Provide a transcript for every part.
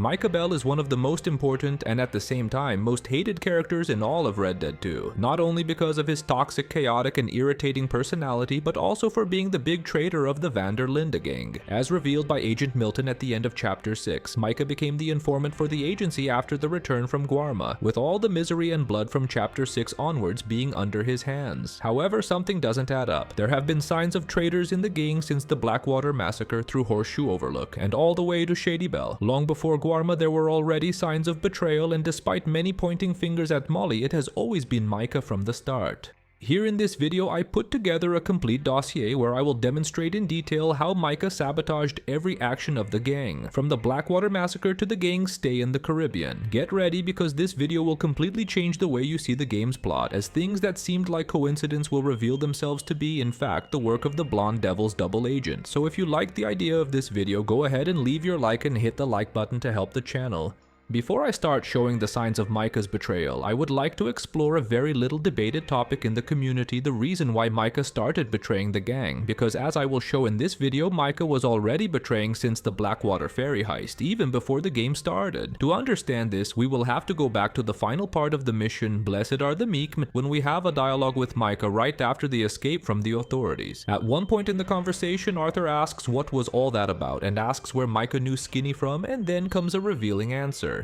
Micah Bell is one of the most important and at the same time most hated characters in all of Red Dead 2, not only because of his toxic, chaotic, and irritating personality, but also for being the big traitor of the Van der Linde gang. As revealed by Agent Milton at the end of Chapter 6, Micah became the informant for the agency after the return from Guarma, with all the misery and blood from Chapter 6 onwards being under his hands. However, something doesn't add up. There have been signs of traitors in the gang since the Blackwater massacre through Horseshoe Overlook, and all the way to Shady Bell. Long before Guarma, there were already signs of betrayal, and despite many pointing fingers at Molly, it has always been Micah from the start. Here in this video, I put together a complete dossier where I will demonstrate in detail how Micah sabotaged every action of the gang, from the Blackwater massacre to the gang's stay in the Caribbean. Get ready, because this video will completely change the way you see the game's plot, as things that seemed like coincidence will reveal themselves to be, in fact, the work of the Blonde Devil's double agent. So if you like the idea of this video, go ahead and leave your like and hit the like button to help the channel. Before I start showing the signs of Micah's betrayal, I would like to explore a very little debated topic in the community: the reason why Micah started betraying the gang, because as I will show in this video, Micah was already betraying since the Blackwater ferry heist, even before the game started. To understand this, we will have to go back to the final part of the mission, Blessed Are the Meek, when we have a dialogue with Micah right after the escape from the authorities. At one point in the conversation, Arthur asks what was all that about, and asks where Micah knew Skinny from, and then comes a revealing answer.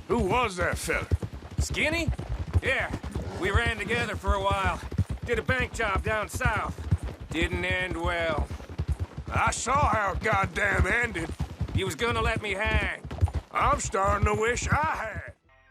Who was that fella? Skinny? Yeah, we ran together for a while. Did a bank job down south. Didn't end well. I saw how it goddamn ended. He was gonna let me hang. I'm starting to wish I had.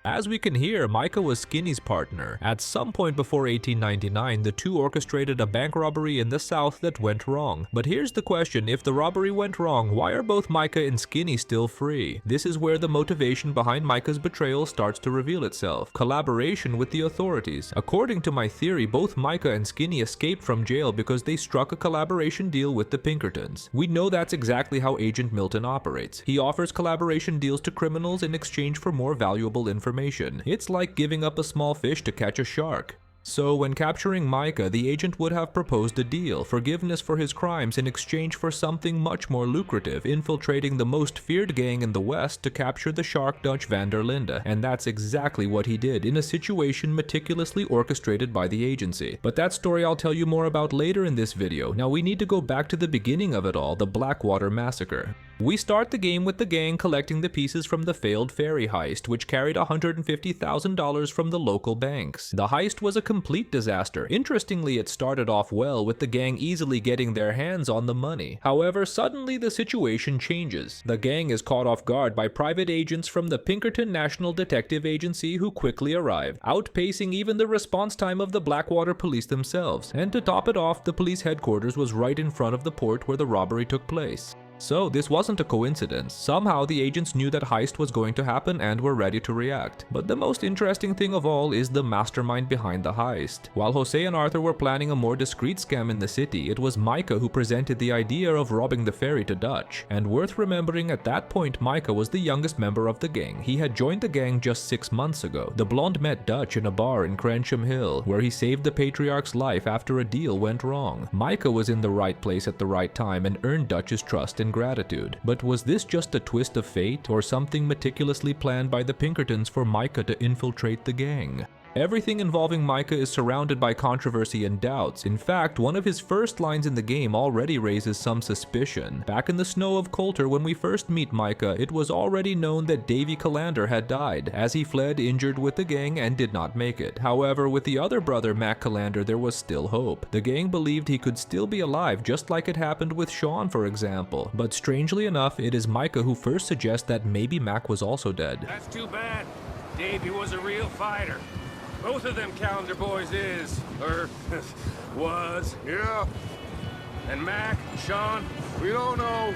As we can hear, Micah was Skinny's partner. At some point before 1899, the two orchestrated a bank robbery in the south that went wrong. But here's the question: if the robbery went wrong, why are both Micah and Skinny still free? This is where the motivation behind Micah's betrayal starts to reveal itself: collaboration with the authorities. According to my theory, both Micah and Skinny escaped from jail because they struck a collaboration deal with the Pinkertons. We know that's exactly how Agent Milton operates. He offers collaboration deals to criminals in exchange for more valuable information. It's like giving up a small fish to catch a shark. So when capturing Micah, the agent would have proposed a deal: forgiveness for his crimes in exchange for something much more lucrative, infiltrating the most feared gang in the West to capture the shark Dutch Van der Linde. And that's exactly what he did, in a situation meticulously orchestrated by the agency. But that story I'll tell you more about later in this video. Now we need to go back to the beginning of it all, the Blackwater massacre. We start the game with the gang collecting the pieces from the failed ferry heist, which carried $150,000 from the local banks. The heist was a complete disaster. Interestingly, it started off well, with the gang easily getting their hands on the money. However, suddenly the situation changes. The gang is caught off guard by private agents from the Pinkerton National Detective Agency, who quickly arrive, outpacing even the response time of the Blackwater police themselves. And to top it off, the police headquarters was right in front of the port where the robbery took place. So this wasn't a coincidence. Somehow the agents knew that heist was going to happen and were ready to react. But the most interesting thing of all is the mastermind behind the heist. While Jose and Arthur were planning a more discreet scam in the city, it was Micah who presented the idea of robbing the ferry to Dutch. And worth remembering, at that point Micah was the youngest member of the gang. He had joined the gang just 6 months ago. The blonde met Dutch in a bar in Crensham Hill, where he saved the patriarch's life after a deal went wrong. Micah was in the right place at the right time and earned Dutch's trust and gratitude. But was this just a twist of fate, or something meticulously planned by the Pinkertons for Micah to infiltrate the gang? Everything involving Micah is surrounded by controversy and doubts. In fact, one of his first lines in the game already raises some suspicion. Back in the snow of Coulter, when we first meet Micah, it was already known that Davy Calander had died, as he fled injured with the gang and did not make it. However, with the other brother, Mac Calander, there was still hope. The gang believed he could still be alive, just like it happened with Sean, for example. But strangely enough, it is Micah who first suggests that maybe Mac was also dead. That's too bad. Davy was a real fighter. Both of them Calendar boys is, or was. Yeah, And Mac, Sean, we don't know.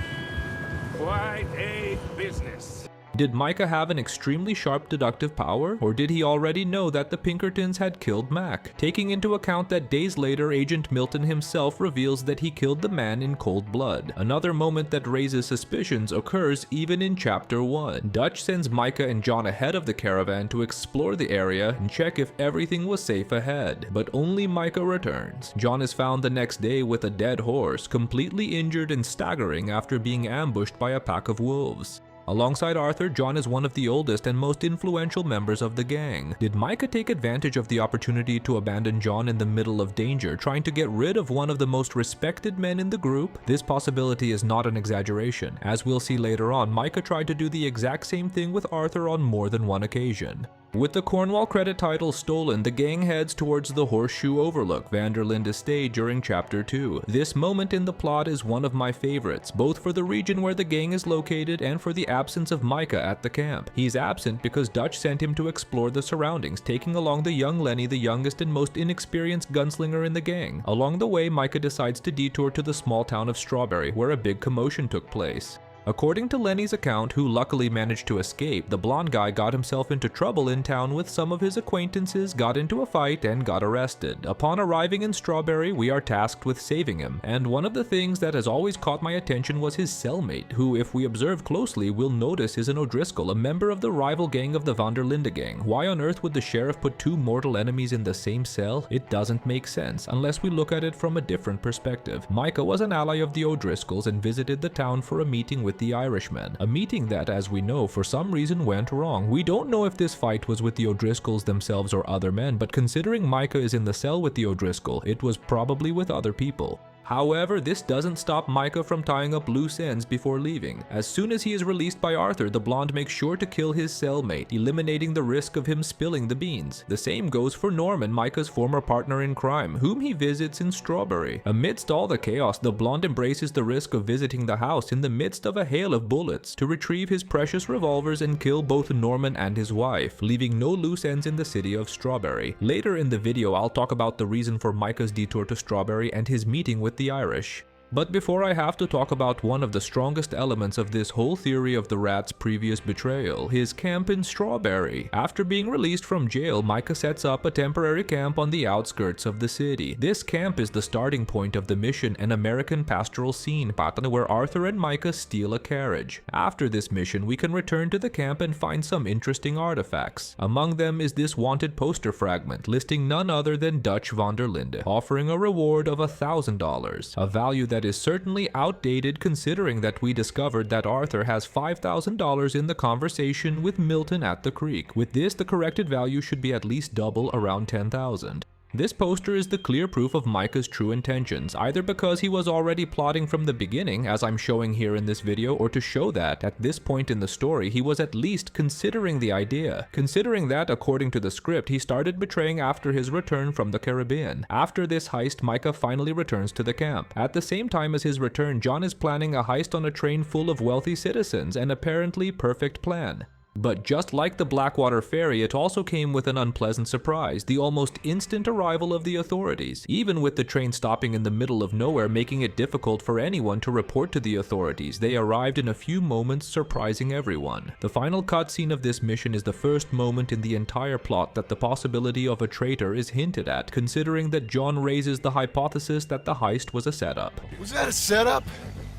quite a business. Did Micah have an extremely sharp deductive power, or did he already know that the Pinkertons had killed Mac? Taking into account that days later Agent Milton himself reveals that he killed the man in cold blood. Another moment that raises suspicions occurs even in Chapter 1. Dutch sends Micah and John ahead of the caravan to explore the area and check if everything was safe ahead, but only Micah returns. John is found the next day with a dead horse, completely injured and staggering after being ambushed by a pack of wolves. Alongside Arthur, John is one of the oldest and most influential members of the gang. Did Micah take advantage of the opportunity to abandon John in the middle of danger, trying to get rid of one of the most respected men in the group? This possibility is not an exaggeration. As we'll see later on, Micah tried to do the exact same thing with Arthur on more than one occasion. With the Cornwall credit title stolen, the gang heads towards the Horseshoe Overlook, Vanderlinde Estate, during Chapter 2. This moment in the plot is one of my favorites, both for the region where the gang is located and for the absence of Micah at the camp. He's absent because Dutch sent him to explore the surroundings, taking along the young Lenny, the youngest and most inexperienced gunslinger in the gang. Along the way, Micah decides to detour to the small town of Strawberry, where a big commotion took place. According to Lenny's account, who luckily managed to escape, the blonde guy got himself into trouble in town with some of his acquaintances, got into a fight, and got arrested. Upon arriving in Strawberry, we are tasked with saving him, and one of the things that has always caught my attention was his cellmate, who, if we observe closely, we'll notice is an O'Driscoll, a member of the rival gang of the Vanderlinde gang. Why on earth would the sheriff put two mortal enemies in the same cell? It doesn't make sense, unless we look at it from a different perspective. Micah was an ally of the O'Driscolls and visited the town for a meeting with the Irishmen, a meeting that, as we know, for some reason went wrong. We don't know if this fight was with the O'Driscolls themselves or other men, but considering Micah is in the cell with the O'Driscoll, it was probably with other people. However, this doesn't stop Micah from tying up loose ends before leaving. As soon as he is released by Arthur, the blonde makes sure to kill his cellmate, eliminating the risk of him spilling the beans. The same goes for Norman, Micah's former partner in crime, whom he visits in Strawberry. Amidst all the chaos, the blonde embraces the risk of visiting the house in the midst of a hail of bullets to retrieve his precious revolvers and kill both Norman and his wife, leaving no loose ends in the city of Strawberry. Later in the video, I'll talk about the reason for Micah's detour to Strawberry and his meeting with the Irish. But before I have to talk about one of the strongest elements of this whole theory of the Rat's previous betrayal, his camp in Strawberry. After being released from jail, Micah sets up a temporary camp on the outskirts of the city. This camp is the starting point of the mission, an American pastoral scene, where Arthur and Micah steal a carriage. After this mission, we can return to the camp and find some interesting artifacts. Among them is this wanted poster fragment, listing none other than Dutch Vanderlinde, offering a reward of $1,000, a value that is certainly outdated considering that we discovered that Arthur has $5,000 in the conversation with Milton at the creek. With this, the corrected value should be at least double, around $10,000. This poster is the clear proof of Micah's true intentions, either because he was already plotting from the beginning, as I'm showing here in this video, or to show that, at this point in the story, he was at least considering the idea. Considering that, according to the script, he started betraying after his return from the Caribbean. After this heist, Micah finally returns to the camp. At the same time as his return, John is planning a heist on a train full of wealthy citizens, an apparently perfect plan. But just like the Blackwater Ferry, it also came with an unpleasant surprise, the almost instant arrival of the authorities. Even with the train stopping in the middle of nowhere, making it difficult for anyone to report to the authorities, they arrived in a few moments, surprising everyone. The final cutscene of this mission is the first moment in the entire plot that the possibility of a traitor is hinted at, considering that John raises the hypothesis that the heist was a setup. Was that a setup?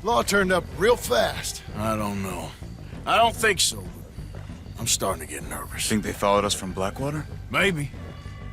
Law turned up real fast. I don't know. I don't think so. I'm starting to get nervous. Think they followed us from Blackwater? Maybe.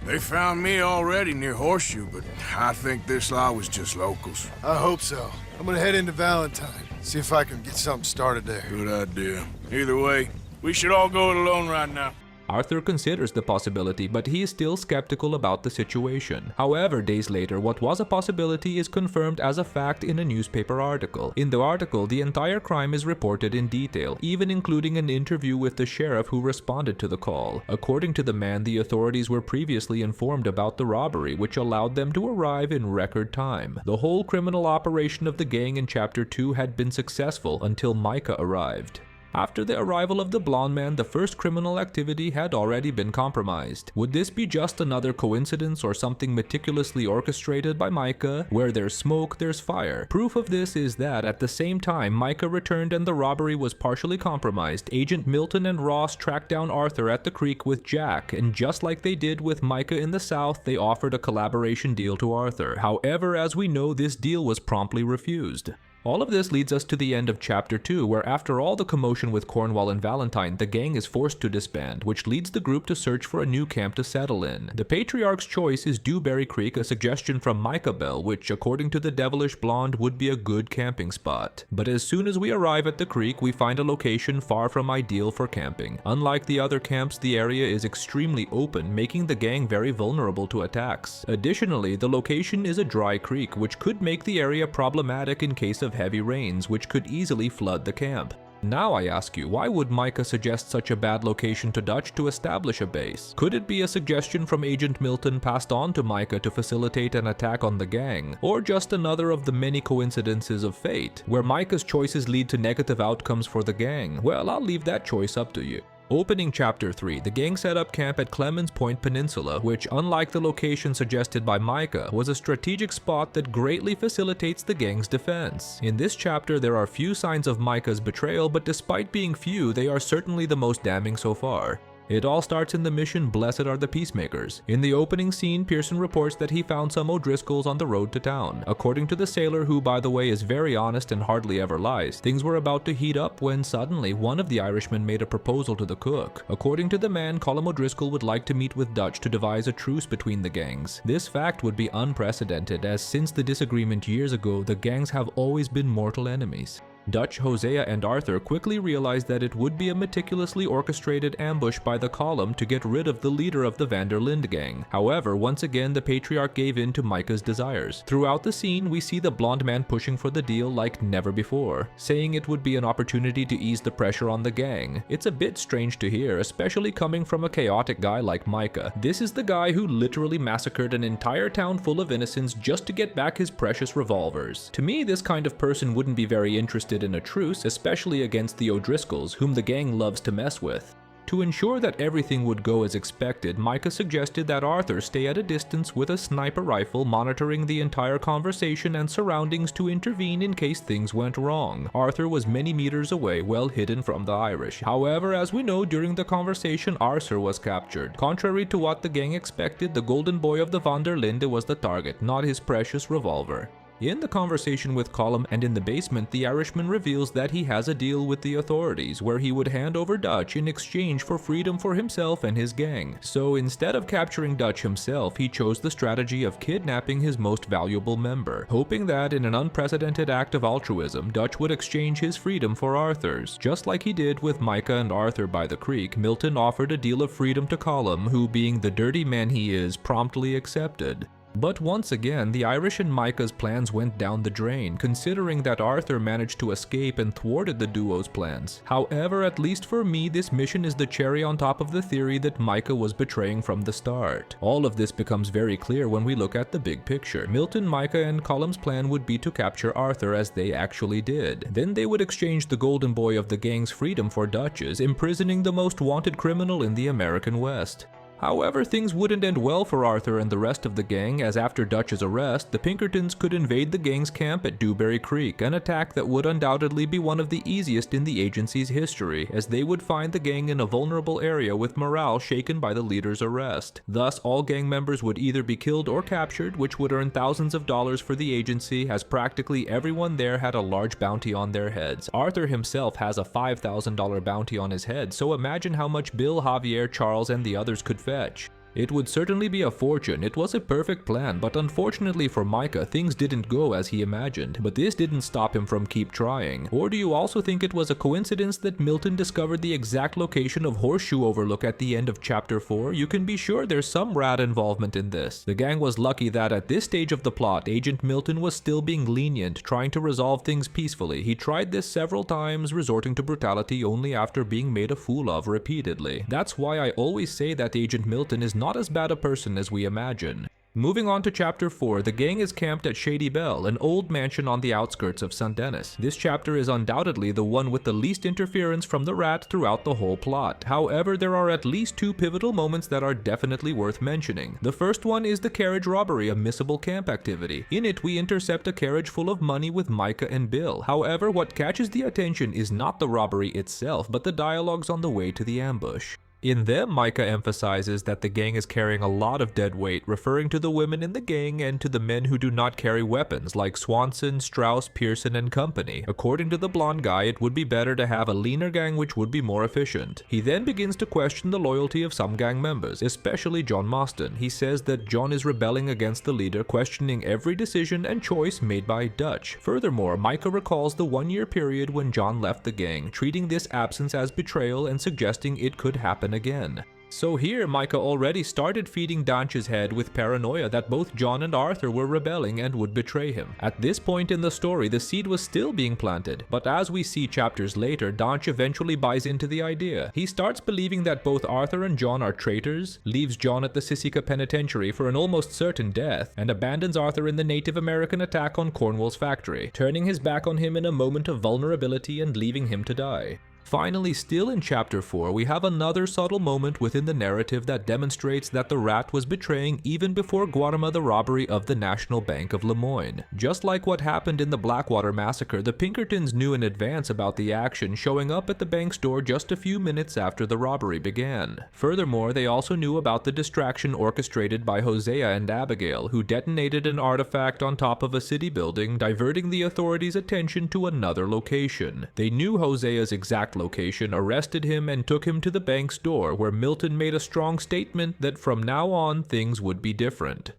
They found me already near Horseshoe, but I think this lot was just locals. I hope so. I'm gonna head into Valentine, see if I can get something started there. Good idea. Either way, we should all go it alone right now. Arthur considers the possibility, but he is still skeptical about the situation. However, days later, what was a possibility is confirmed as a fact in a newspaper article. In the article, the entire crime is reported in detail, even including an interview with the sheriff who responded to the call. According to the man, the authorities were previously informed about the robbery, which allowed them to arrive in record time. The whole criminal operation of the gang in Chapter 2 had been successful until Micah arrived. After the arrival of the blonde man, the first criminal activity had already been compromised. Would this be just another coincidence or something meticulously orchestrated by Micah? Where there's smoke, there's fire. Proof of this is that at the same time Micah returned and the robbery was partially compromised, Agent Milton and Ross tracked down Arthur at the creek with Jack, and just like they did with Micah in the south, they offered a collaboration deal to Arthur. However, as we know, this deal was promptly refused. All of this leads us to the end of Chapter 2, where after all the commotion with Cornwall and Valentine, the gang is forced to disband, which leads the group to search for a new camp to settle in. The Patriarch's choice is Dewberry Creek, a suggestion from Micah Bell, which, according to the Devilish Blonde, would be a good camping spot. But as soon as we arrive at the creek, we find a location far from ideal for camping. Unlike the other camps, the area is extremely open, making the gang very vulnerable to attacks. Additionally, the location is a dry creek, which could make the area problematic in case of heavy rains, which could easily flood the camp. Now I ask you, why would Micah suggest such a bad location to Dutch to establish a base? Could it be a suggestion from Agent Milton passed on to Micah to facilitate an attack on the gang? Or just another of the many coincidences of fate, where Micah's choices lead to negative outcomes for the gang? Well, I'll leave that choice up to you. Opening Chapter 3, the gang set up camp at Clemens Point Peninsula, which, unlike the location suggested by Micah, was a strategic spot that greatly facilitates the gang's defense. In this chapter, there are few signs of Micah's betrayal, but despite being few, they are certainly the most damning so far. It all starts in the mission Blessed Are the Peacemakers. In the opening scene, Pearson reports that he found some O'Driscolls on the road to town. According to the sailor, who by the way is very honest and hardly ever lies, things were about to heat up when suddenly one of the Irishmen made a proposal to the cook. According to the man, Colm O'Driscoll would like to meet with Dutch to devise a truce between the gangs. This fact would be unprecedented, as since the disagreement years ago, the gangs have always been mortal enemies. Dutch, Hosea, and Arthur quickly realized that it would be a meticulously orchestrated ambush by the column to get rid of the leader of the Van der Linde gang. However, once again, the Patriarch gave in to Micah's desires. Throughout the scene, we see the blonde man pushing for the deal like never before, saying it would be an opportunity to ease the pressure on the gang. It's a bit strange to hear, especially coming from a chaotic guy like Micah. This is the guy who literally massacred an entire town full of innocents just to get back his precious revolvers. To me, this kind of person wouldn't be very interested in a truce, especially against the O'Driscolls, whom the gang loves to mess with. To ensure that everything would go as expected, Micah suggested that Arthur stay at a distance with a sniper rifle, monitoring the entire conversation and surroundings to intervene in case things went wrong. Arthur was many meters away, well hidden from the Irish. However, as we know, during the conversation, Arthur was captured. Contrary to what the gang expected, the golden boy of the Van der Linde was the target, not his precious revolver. In the conversation with Colm and in the basement, the Irishman reveals that he has a deal with the authorities where he would hand over Dutch in exchange for freedom for himself and his gang. So instead of capturing Dutch himself, he chose the strategy of kidnapping his most valuable member, hoping that in an unprecedented act of altruism, Dutch would exchange his freedom for Arthur's. Just like he did with Micah and Arthur by the creek, Milton offered a deal of freedom to Colm, who, being the dirty man he is, promptly accepted. But once again, the Irish and Micah's plans went down the drain, considering that Arthur managed to escape and thwarted the duo's plans. However, at least for me, this mission is the cherry on top of the theory that Micah was betraying from the start. All of this becomes very clear when we look at the big picture. Milton, Micah, and Colm's plan would be to capture Arthur, as they actually did. Then they would exchange the golden boy of the gang's freedom for Dutch's, imprisoning the most wanted criminal in the American West. However, things wouldn't end well for Arthur and the rest of the gang, as after Dutch's arrest, the Pinkertons could invade the gang's camp at Dewberry Creek, an attack that would undoubtedly be one of the easiest in the agency's history, as they would find the gang in a vulnerable area with morale shaken by the leader's arrest. Thus, all gang members would either be killed or captured, which would earn thousands of dollars for the agency, as practically everyone there had a large bounty on their heads. Arthur himself has a $5,000 bounty on his head, so imagine how much Bill, Javier, Charles, and the others could fetch. It would certainly be a fortune. It was a perfect plan, but unfortunately for Micah, things didn't go as he imagined. But this didn't stop him from keep trying. Or do you also think it was a coincidence that Milton discovered the exact location of Horseshoe Overlook at the end of Chapter 4? You can be sure there's some rat involvement in this. The gang was lucky that at this stage of the plot, Agent Milton was still being lenient, trying to resolve things peacefully. He tried this several times, resorting to brutality only after being made a fool of repeatedly. That's why I always say that Agent Milton is not as bad a person as we imagine. Moving on to Chapter 4, the gang is camped at Shady Bell, an old mansion on the outskirts of St. Denis. This chapter is undoubtedly the one with the least interference from the rat throughout the whole plot. However, there are at least two pivotal moments that are definitely worth mentioning. The first one is the carriage robbery, a missable camp activity. In it, we intercept a carriage full of money with Micah and Bill. However, what catches the attention is not the robbery itself, but the dialogues on the way to the ambush. In them, Micah emphasizes that the gang is carrying a lot of dead weight, referring to the women in the gang and to the men who do not carry weapons like Swanson, Strauss, Pearson, and company. According to the blonde guy, it would be better to have a leaner gang which would be more efficient. He then begins to question the loyalty of some gang members, especially John Marston. He says that John is rebelling against the leader, questioning every decision and choice made by Dutch. Furthermore, Micah recalls the 1-year period when John left the gang, treating this absence as betrayal and suggesting it could happen again. So here, Micah already started feeding Danch's head with paranoia that both John and Arthur were rebelling and would betray him. At this point in the story, the seed was still being planted, but as we see chapters later, Danch eventually buys into the idea. He starts believing that both Arthur and John are traitors, leaves John at the Sisika Penitentiary for an almost certain death, and abandons Arthur in the Native American attack on Cornwall's factory, turning his back on him in a moment of vulnerability and leaving him to die. Finally, still in Chapter 4, we have another subtle moment within the narrative that demonstrates that the Rat was betraying even before Guarma the robbery of the National Bank of Lemoyne. Just like what happened in the Blackwater Massacre, the Pinkertons knew in advance about the action, showing up at the bank's door just a few minutes after the robbery began. Furthermore, they also knew about the distraction orchestrated by Hosea and Abigail, who detonated an artifact on top of a city building, diverting the authorities' attention to another location. They knew Hosea's exact location, arrested him, and took him to the bank's door, where Milton made a strong statement that from now on things would be different.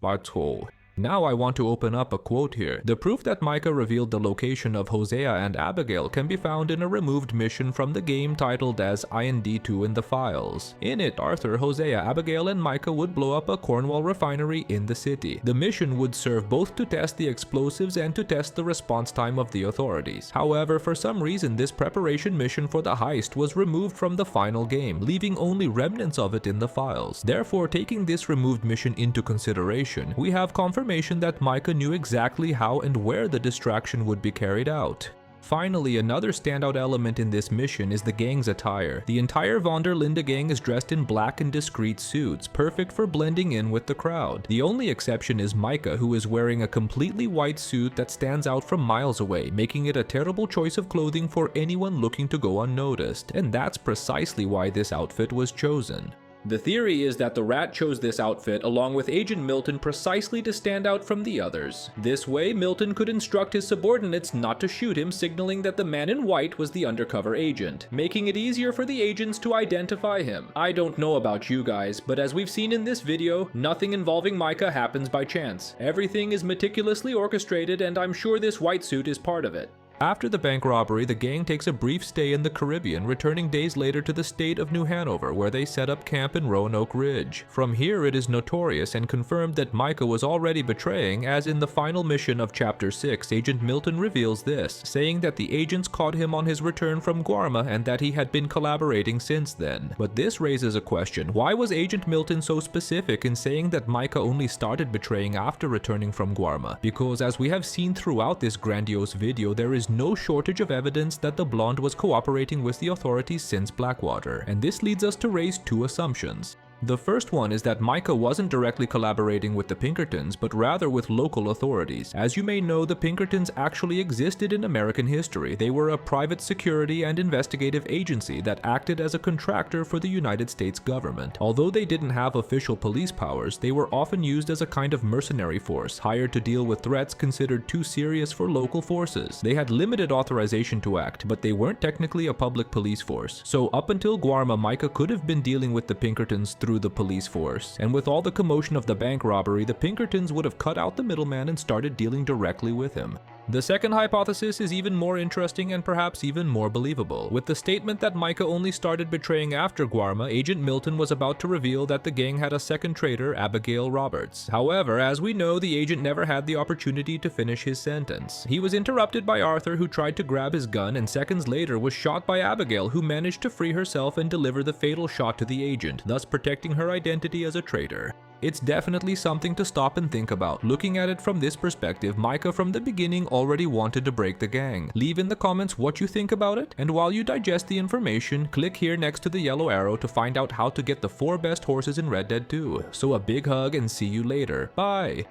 Now I want to open up a quote here. The proof that Micah revealed the location of Hosea and Abigail can be found in a removed mission from the game titled as IND2 in the files. In it, Arthur, Hosea, Abigail, and Micah would blow up a Cornwall refinery in the city. The mission would serve both to test the explosives and to test the response time of the authorities. However, for some reason, this preparation mission for the heist was removed from the final game, leaving only remnants of it in the files. Therefore, taking this removed mission into consideration, we have confirmation that Micah knew exactly how and where the distraction would be carried out. Finally, another standout element in this mission is the gang's attire. The entire Von der Linde gang is dressed in black and discreet suits, perfect for blending in with the crowd. The only exception is Micah, who is wearing a completely white suit that stands out from miles away, making it a terrible choice of clothing for anyone looking to go unnoticed. And that's precisely why this outfit was chosen. The theory is that the Rat chose this outfit along with Agent Milton precisely to stand out from the others. This way, Milton could instruct his subordinates not to shoot him, signaling that the man in white was the undercover agent, making it easier for the agents to identify him. I don't know about you guys, but as we've seen in this video, nothing involving Micah happens by chance. Everything is meticulously orchestrated, and I'm sure this white suit is part of it. After the bank robbery, the gang takes a brief stay in the Caribbean, returning days later to the state of New Hanover, where they set up camp in Roanoke Ridge. From here, it is notorious and confirmed that Micah was already betraying, as in the final mission of Chapter 6, Agent Milton reveals this, saying that the agents caught him on his return from Guarma and that he had been collaborating since then. But this raises a question. Why was Agent Milton so specific in saying that Micah only started betraying after returning from Guarma? Because as we have seen throughout this grandiose video, there is no shortage of evidence that the blonde was cooperating with the authorities since Blackwater, and this leads us to raise two assumptions. The first one is that Micah wasn't directly collaborating with the Pinkertons, but rather with local authorities. As you may know, the Pinkertons actually existed in American history. They were a private security and investigative agency that acted as a contractor for the United States government. Although they didn't have official police powers, they were often used as a kind of mercenary force, hired to deal with threats considered too serious for local forces. They had limited authorization to act, but they weren't technically a public police force. So up until Guarma, Micah could have been dealing with the Pinkertons through the police force, and with all the commotion of the bank robbery, the Pinkertons would have cut out the middleman and started dealing directly with him. The second hypothesis is even more interesting and perhaps even more believable. With the statement that Micah only started betraying after Guarma, Agent Milton was about to reveal that the gang had a second traitor, Abigail Roberts. However, as we know, the agent never had the opportunity to finish his sentence. He was interrupted by Arthur, who tried to grab his gun, and seconds later was shot by Abigail, who managed to free herself and deliver the fatal shot to the agent, thus protecting her identity as a traitor. It's definitely something to stop and think about. Looking at it from this perspective, Micah from the beginning already wanted to break the gang. Leave in the comments what you think about it, and while you digest the information, click here next to the yellow arrow to find out how to get the 4 best horses in Red Dead 2. So a big hug and see you later. Bye!